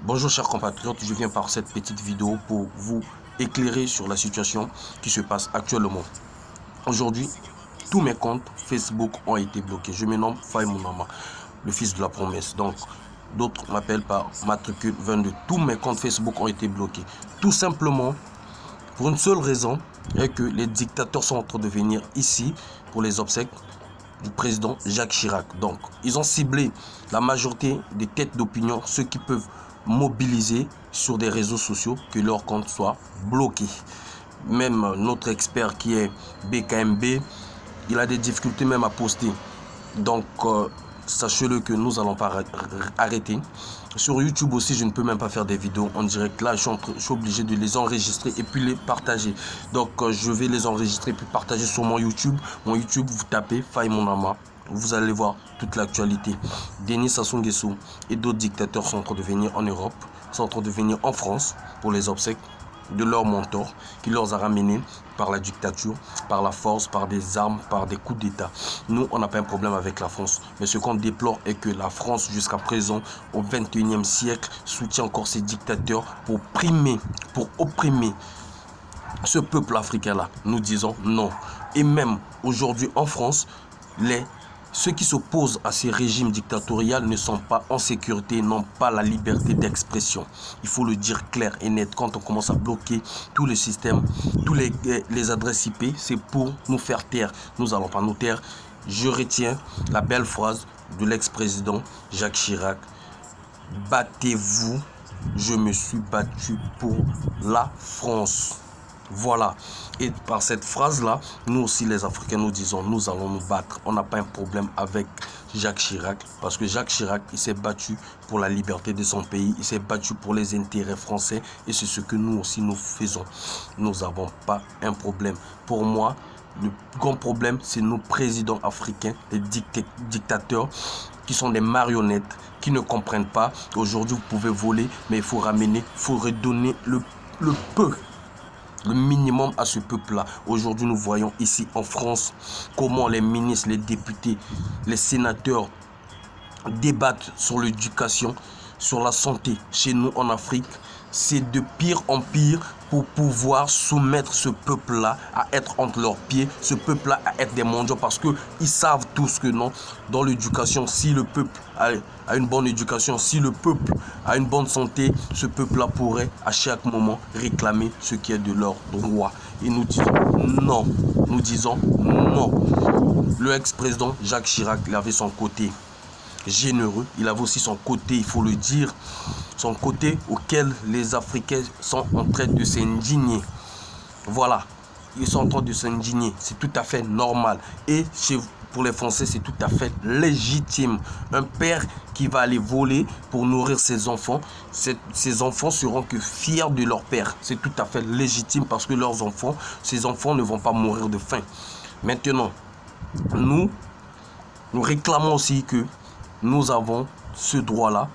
Bonjour chers compatriotes, je viens par cette petite vidéo pour vous éclairer sur la situation qui se passe actuellement. Aujourd'hui, tous mes comptes Facebook ont été bloqués. Je me nomme Faye Mounama, le fils de la promesse. Donc, d'autres m'appellent par matricule 22. Tous mes comptes Facebook ont été bloqués. Tout simplement, pour une seule raison, est que les dictateurs sont en train de venir ici pour les obsèques du président Jacques Chirac. Donc, ils ont ciblé la majorité des têtes d'opinion, ceux qui peuvent mobiliser sur des réseaux sociaux, que leur compte soit bloqué. Même notre expert qui est BKMB, il a des difficultés même à poster. Donc, sachez-le que nous allons pas arrêter. Sur YouTube aussi, je ne peux même pas faire des vidéos en direct. Là, je suis obligé de les enregistrer et puis les partager. Donc, je vais les enregistrer et puis partager sur mon YouTube. Mon YouTube, vous tapez Faye Mounama. Vous allez voir toute l'actualité. Denis Sassou Nguesso et d'autres dictateurs sont en train de venir en Europe, sont en train de venir en France pour les obsèques de leur mentor qui leur a ramenés par la dictature, par la force, par des armes, par des coups d'État. Nous, on n'a pas un problème avec la France. Mais ce qu'on déplore est que la France, jusqu'à présent, au XXIe siècle, soutient encore ces dictateurs pour opprimer ce peuple africain-là. Nous disons non. Et même aujourd'hui en France, ceux qui s'opposent à ces régimes dictatoriaux ne sont pas en sécurité, n'ont pas la liberté d'expression. Il faut le dire clair et net. Quand on commence à bloquer tous les systèmes, tous les adresses IP, c'est pour nous faire taire. Nous n'allons pas nous taire. Je retiens la belle phrase de l'ex-président Jacques Chirac. Battez-vous, je me suis battu pour la France. Voilà. Et par cette phrase-là, nous aussi les Africains, nous disons, nous allons nous battre. On n'a pas un problème avec Jacques Chirac. Parce que Jacques Chirac, il s'est battu pour la liberté de son pays. Il s'est battu pour les intérêts français. Et c'est ce que nous aussi nous faisons. Nous n'avons pas un problème. Pour moi, le grand problème, c'est nos présidents africains, les dictateurs, qui sont des marionnettes, qui ne comprennent pas. Aujourd'hui, vous pouvez voler, mais il faut ramener, il faut redonner le minimum à ce peuple-là. Aujourd'hui, nous voyons ici en France comment les ministres, les députés, les sénateurs débattent sur l'éducation, sur la santé. Chez nous en Afrique, c'est de pire en pire pour pouvoir soumettre ce peuple-là à être entre leurs pieds, ce peuple-là à être des mondiaux, parce qu'ils savent tous que non, dans l'éducation, si le peuple a une bonne éducation, si le peuple a une bonne santé, ce peuple-là pourrait à chaque moment réclamer ce qui est de leur droit. Et nous disons non, nous disons non. Le ex-président Jacques Chirac, il avait son côté généreux, il avait aussi son côté, il faut le dire, son côté auquel les Africains sont en train de s'indigner. Voilà, ils sont en train de s'indigner, c'est tout à fait normal. Et pour les Français, c'est tout à fait légitime. Un père qui va aller voler pour nourrir ses enfants, ces enfants seront que fiers de leur père. C'est tout à fait légitime parce que leurs enfants, ces enfants ne vont pas mourir de faim. Maintenant, nous réclamons aussi que nous avons ce droit-là